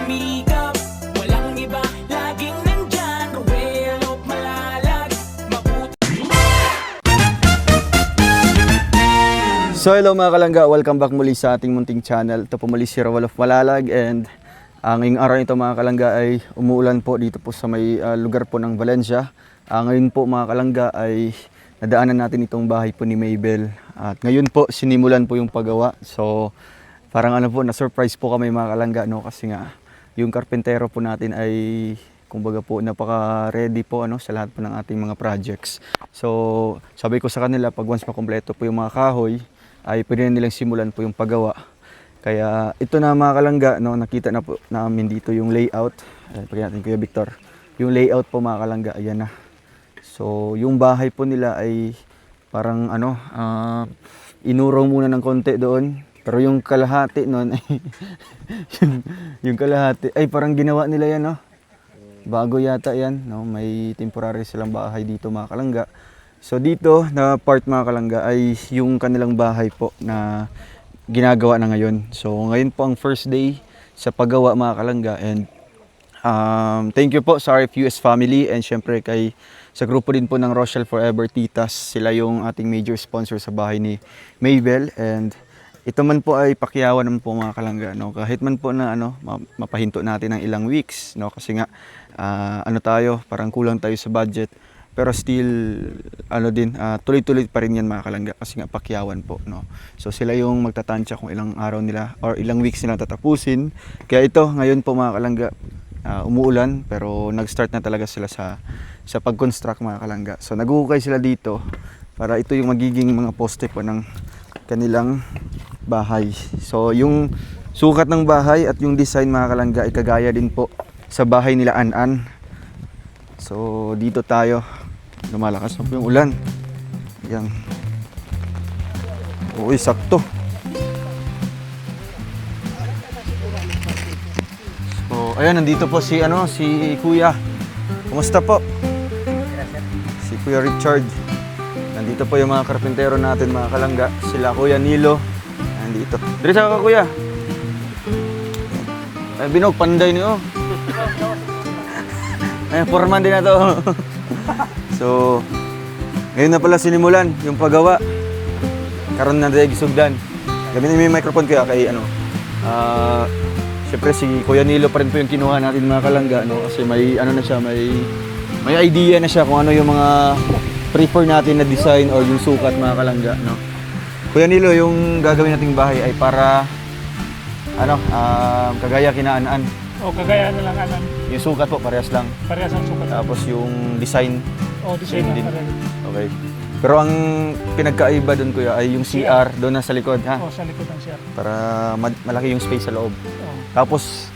sumikap. Walang iba, laging nandyan. Ruelop Malalag, mabuti. So hello mga kalangga, welcome back muli sa ating munting channel. Ito po muli si Ruel of Malalag, and ngayong araw nito mga kalangga ay umuulan po dito po sa may lugar po ng Valencia. Ngayon po mga kalangga ay nadaanan natin itong bahay po ni Mabel. At ngayon po sinimulan po yung paggawa. So parang ano po, na-surprise po kami mga kalangga, no? Kasi nga yung karpentero po natin ay kumbaga po napaka-ready po ano, sa lahat po ng ating mga projects. So sabi ko sa kanila, pag once makompleto po yung mga kahoy, ay pwede na nilang simulan po yung paggawa. Kaya ito na mga kalangga, no, nakita na po namin dito yung layout. Pagyan natin Kuya Victor. Yung layout po mga kalangga, ayan na. So yung bahay po nila ay parang ano, inuraw muna ng konti doon. Pero yung kalahati noon ay yung kalahati ay parang ginawa nila yan, no. Bago yata yan, no. May temporary silang bahay dito mga kalangga. So dito na part mga kalangga ay yung kanilang bahay po na ginagawa na ngayon. So ngayon po ang first day sa paggawa mga kalangga, and thank you po sa RFUS family, and syempre sa grupo din po ng Rochelle Forever Titas. Sila yung ating major sponsor sa bahay ni Mabel, and ito man po ay pakyawan naman po mga kalangga, no. Kahit man po na ano, mapahinto natin ng ilang weeks, no, kasi nga ano tayo, parang kulang tayo sa budget. Pero still ano din, tuloy-tuloy pa rin yan mga kalangga, kasi nga pakyawan po, no. So sila yung magtatansya kung ilang araw nila or ilang weeks nila tatapusin. Kaya ito ngayon po mga kalangga, umuulan pero nag-start na talaga sila sa pag-construct mga kalangga. So naghuhukay sila dito para ito yung magiging mga poste po ng kanilang bahay. So yung sukat ng bahay at yung design mga kalangga ay kagaya din po sa bahay nila An-An. So dito tayo, lumalakas na po yung ulan. Yan. Uy, sakto. So ayan, nandito po si Kuya. Kumusta po? Si Kuya Richard. Nandito po yung mga karpentero natin mga kalangga. Sila Kuya Nilo. Nandito. Dito sa ka Kuya. Ay, binog, panday niyo. Ay, foreman din na to. So, ngayon na pala sinimulan yung paggawa. Karon na dahil gisugdan. Gamitin mo yung microphone Kuya kay siyempre si Kuya Nilo pa rin po yung kinuha natin mga kalangga, no? Kasi may ano na siya, may idea na siya kung ano yung mga prefer natin na design or yung sukat mga kalangga, no? Kuya Nilo, yung gagawin nating bahay ay para kagaya kinaan-an. O kagaya na lang anan. Yung sukat po parehas lang. Parehas ang sukat. Tapos yung design. O design din. na parehas. Okay. Pero ang pinagkaiba doon Kuya ay yung CR doon na sa likod, ha? O sa likod ng CR. Para malaki yung space sa loob. O. Tapos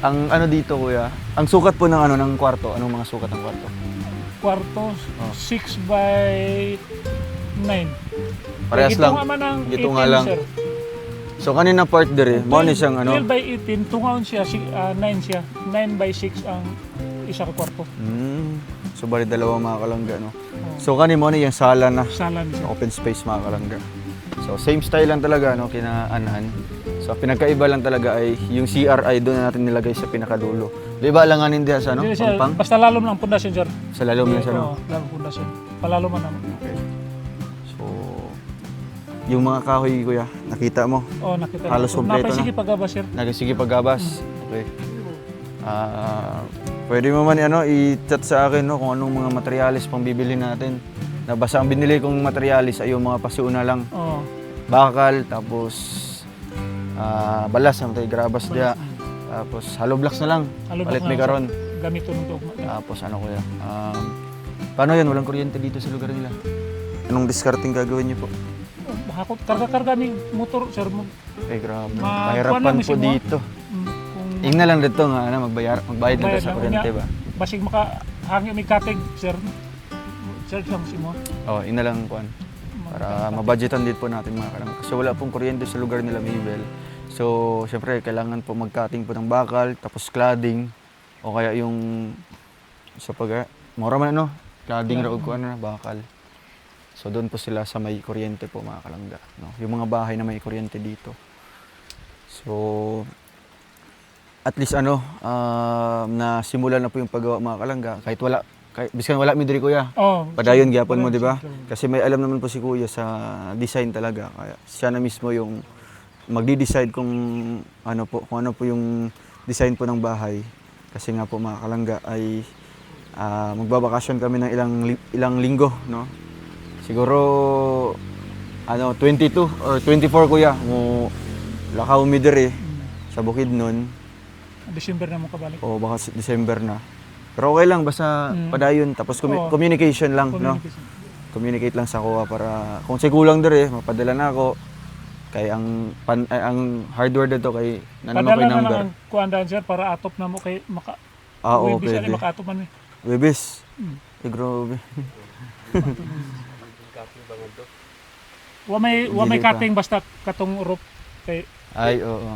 ang ano dito Kuya, ang sukat po ng ng kwarto, anong mga sukat ng kwarto? Kwarto, Oh. 6 by 9. Parehas lang. Ito nga lang. Sir. So kanina part dire, mo ni siyang 12 by 18, tungaon siya, 9 siya. 9 by 6 ang isa ka kwarto. So bali dalawa mga kalangga, no. O. So kanina mo ni yung sala na, Salan siya. open space mga kalangga. So same style lang talaga, no, kinaan-an. So pinagkaiba lang talaga ay yung CR ay doon na natin nilagay sa pinakadulo. Di ba alanganin diyan sa Hindi siya, pampang? basta lalom lang pundasyon, sir. Sa lalom lang siya, no. Oo, lalom pundasyon. Palalo man naman. Okay. So yung mga kahoy Kuya, nakita mo? O, nakita. Halos kompleto na. Sige pagaba, sir. Nagsige paggabas. Okay. Pwede mo man i-chat sa akin, no, kung anong mga materialis pang bibili natin. Nabasa ang binili kong materialis ay yung mga pasiuna lang. Oo. Bakal, tapos balas, grabas dia. Tapos hollow blocks na lang. Palit may karon. Gamit ito ng dogma. Tapos Kuya? Paano yan? Walang kuryente dito sa lugar nila. Anong discarding gagawin niyo po? Hakot, karga-karga ni motor, sir. Ay, grabe. Ma- Mahirapan kuwan lang, po mismo. dito. Kung Ing na lang dito nga, magbayad na bayad sa na kuryente unya, ba? basig makahangyo may katig, sir. Sir, lang si mo. Oo, ing na lang kuan. Para mabudgetan din po natin mga kalangga. Kasi wala pong kuryente sa lugar nila Mabel. So, syempre, kailangan po mag-cutting po ng bakal, tapos cladding, o kaya yung mura man cladding raog ko bakal. So doon po sila sa may kuryente po mga kalangga, no? Yung mga bahay na may kuryente dito. So at least na simulan na po yung paggawa mga kalangga. Kahit biskan wala mi diri kuya. Oh, Padayon gyapon mo, di ba? sige. Kasi may alam naman po si kuya sa design talaga. Kaya siya na mismo yung magdi-decide kung ano po yung design po ng bahay. Kasi nga po mga kalangga ay magbabakasyon kami ng ilang linggo, no? Siguro 22 or 24 kuya mo lakaw mi diri sa bukid nun. December na mo kabalik. O baka December na. Pero okay lang, basta padayon. Tapos Oo. communication lang, no? Communication. Communicate lang sa kuha para kung sigulang dere, mapadala na ako. Kay ang hardware dito kay Padala nanama ko yung na number. lang ang kuandan sir para atop na mo kay maka. Oo, Bisa pwede. makaatop man. Webis. Grabe. Wa may Dili pa. cutting basta katong rope kay Ay, oo.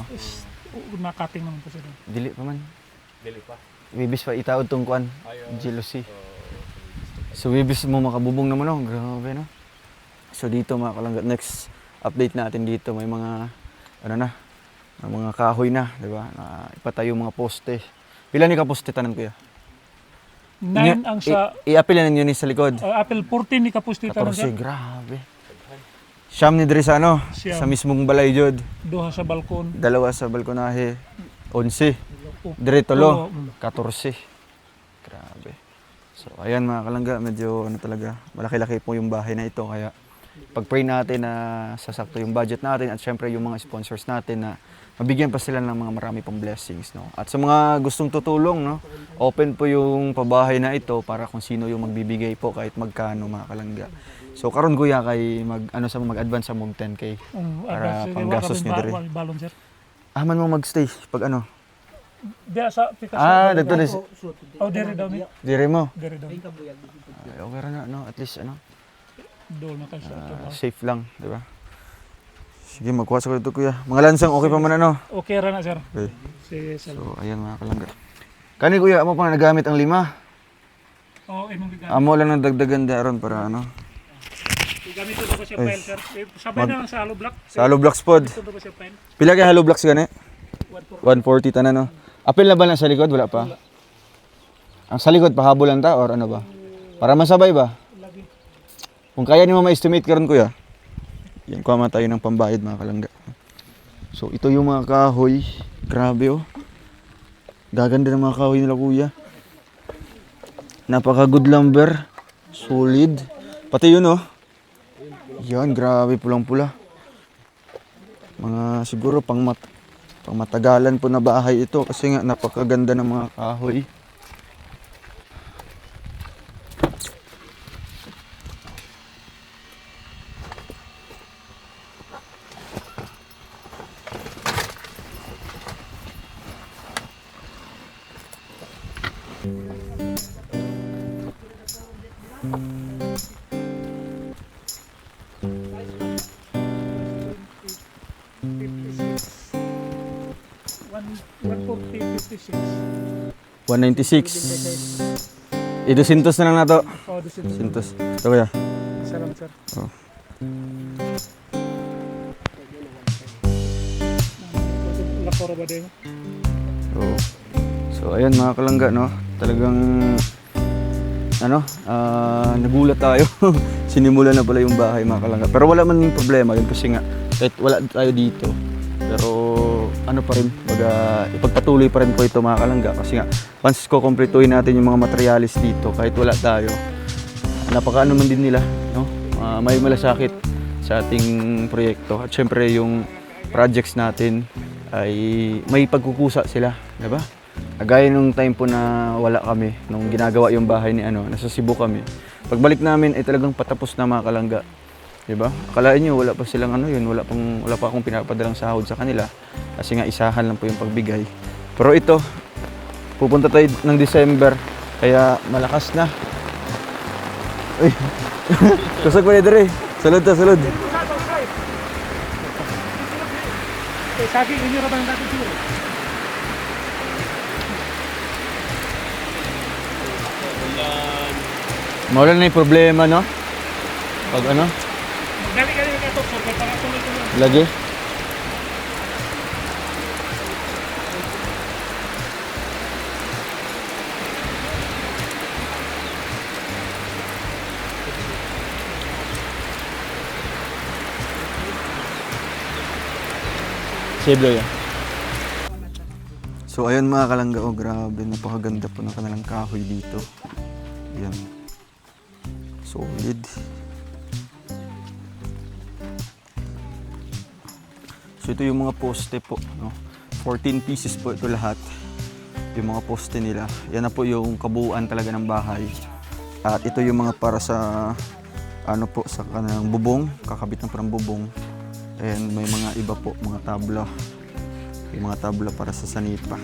na cutting naman po sir. Dili pa man. Webis pa itaod tong kuan. Jealousy. So webis mo makabubong naman oh. Grabe no. So dito mga kalangga, next update natin dito may mga mga kahoy na, di ba? Na ipatayo mga poste. Pila ni ka poste tanan kuya? 9 ang sa I-apil na ninyo ni sa likod. Apple 14 ni kapustita na 14, sir. grabe. Siyam ni diri sa Siyam. sa mismong balay jud. Duha sa balkon. Dalawa sa balkonahe. 11. Dire tolo. Oo, 14. Grabe. So ayan mga kalangga, medyo talaga malaki-laki po yung bahay na ito kaya pag-pray natin na sasakto yung budget natin at syempre yung mga sponsors natin na mabigyan pa sila ng mga marami pang blessings, no. At sa mga gustong tutulong, no, open po yung pabahay na ito para kung sino yung magbibigay po kahit magkano mga kalangga. So karon kuya kay mag-advance sa mong 10k para panggastos niyo diri. Balon sir. Aman mo magstay pag ano. Dia sa pika Dito dis. Oh, dire daw ni. Dire mo. Dire daw. Ay, okay ra na, no, at least Dol na kayo sa safe lang, di ba? Sige, magkuha sa ko dito kuya. Mga lansang okay pa man ano. Okay ra na sir. Okay. Sige sir. So ayan mga kalangga. Kani kuya, amo pa nagamit ang 5. Oh, imong gigamit. Amo lang nagdagdagan daron para Gigamit ko ba siya file sir? Sabay na lang sa hollow block. Sa hollow blocks pod. Ito ba siya file? Pila kay hollow blocks gani? 140. 140 tanan no. Apil na ba na sa likod? Wala pa. Ang sa likod pahabol lang ta or ano ba? Para masabay ba? Lagi. Kung kaya ni mo ma-estimate karon kuya. Yan kuha man tayo ng pambayad mga kalangga. So ito yung mga kahoy. Grabe oh. Gaganda ng mga kahoy nila kuya. Napaka good lumber. Solid. Pati yun oh. Yan, grabe pulang-pula. Mga siguro pangmatagalan po na bahay ito kasi nga napakaganda ng mga kahoy. $140, 56. 196. Idusintos na lang na to. Oh, this is Sintos. Ito kaya. salam sir. Oh. Lakoro ba din? So ayan mga kalangga no. Talagang nagulat tayo. Sinimulan na pala yung bahay mga kalangga. Pero wala man yung problema yun kasi nga kahit wala tayo dito. Pero ano pa rin, ipagpatuloy pa rin po ito mga kalangga kasi nga once ko kumpletuhin natin yung mga materialis dito kahit wala tayo, napakaano man din nila, no? May malasakit sa ating proyekto at syempre yung projects natin ay may pagkukusa sila, di ba? Gaya nung time po na wala kami, nung ginagawa yung bahay ni nasa Cebu kami. Pagbalik namin ay talagang patapos na mga kalangga. Diba? Akalain nyo, wala pa silang wala pa akong pinapadalang sahod sa kanila kasi nga isahan lang po yung pagbigay. Pero ito, pupunta tayo ng December kaya malakas na. Uy, kusog pa na dere. Salud ta, salud. Saging ini ra bang dati siguro. Mawala na yung problema, no? Pag Gali-gali ka to, so para tuloy ko lang. lagi. Siblo yan. So ayun mga kalangga, oh grabe, napakaganda po ng kanilang kahoy dito. Yan. Solid. So ito yung mga poste po, no? 14 pieces po ito lahat. Yung mga poste nila. Yan na po yung kabuuan talaga ng bahay. At ito yung mga para sa ano po, sa kanilang bubong, kakabit ng parang bubong. And may mga iba po, mga tabla. Yung mga tabla para sa sanipa.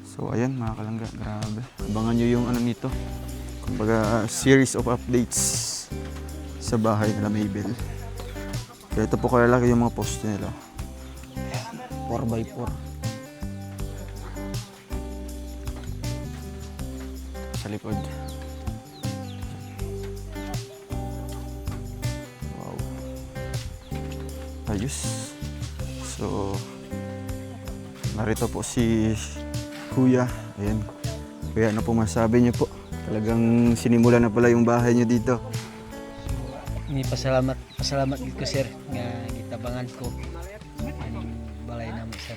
So ayan mga kalangga, grabe. Abangan nyo yung ano nito. Kumbaga series of updates sa bahay nila Maybel. Kaya ito po kalalaki yung mga poste nila. 4x4. Sa likod. Wow. Ayos. So, narito po si Kuya. Ayan. Kuya, ano po masabi niyo po? Talagang sinimulan na pala yung bahay niyo dito. Ini pasalamat gid ko sir nga gitabangan ko aning balay namo sir.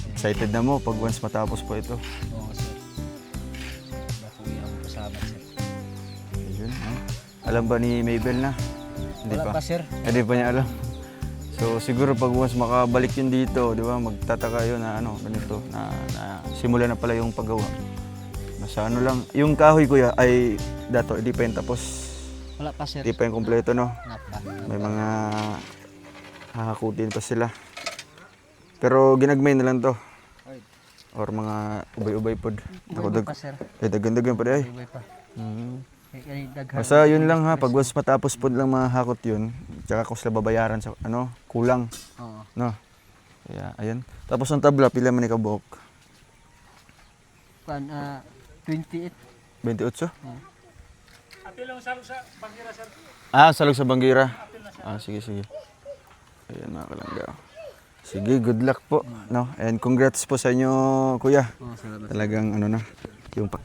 Excited na mo pag once matapos po ito. Oo sir. Dako ang pasalamat sir. Ayun, ha? Alam ba ni Maybel na? Hindi Wala pa. pa sir. Hindi pa niya alam. So siguro pag once makabalik yun dito, di ba, magtataka yun na ano, ganito, na simula na pala yung paggawa. Nasa ano lang, yung kahoy kuya ay dato, hindi pa yun tapos, Wala pa sir. hindi pa yung kompleto, no? Napa. May mga hahakutin pa sila. Pero ginagmay na lang to. Or mga ubay-ubay pod. Ako Ubay pa sir. dagan-dagan pa di ay. Ubay pa. Hmm. Kay daghan. Basta yun lang ha, pag once matapos pod lang mahakot yun, tsaka ko sila babayaran sa ano, kulang, Oo. no? Kaya ayun. Tapos ang tabla pila man ni kabuok? Kan 28. 28. Apil lang sa Bangira sir. Ah, salog sa Bangira. Ah, sige, sige. Ayan mga kalangga. Sige, good luck po, no? And congrats po sa inyo, kuya. Oo, salamat. Talagang ano na, yung pa...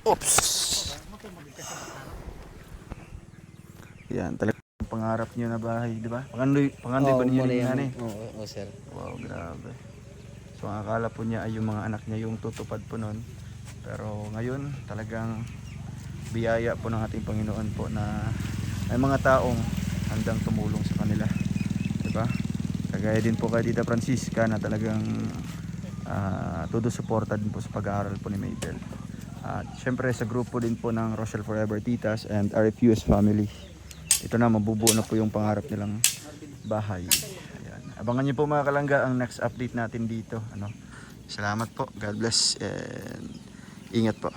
Oops! Yan, talagang pangarap niyo na bahay, di ba? Pangandoy ba ninyo ni nanay? Oo, sir. Wow, grabe. So, ang akala po niya ay yung mga anak niya yung tutupad po nun. Pero ngayon, talagang biyaya po ng ating Panginoon po na may mga taong handang tumulong sa kanila. Diba? Kagaya din po kay Tita Francisca na talagang todo suporta din po sa pag-aaral po ni Maybel. At syempre sa grupo din po ng Rochelle Forever Titas and RFUS family. Ito na, mabubuo na po yung pangarap nilang bahay. Ayan. Abangan niyo po mga kalangga ang next update natin dito. Ano? Salamat po. God bless and ingat po.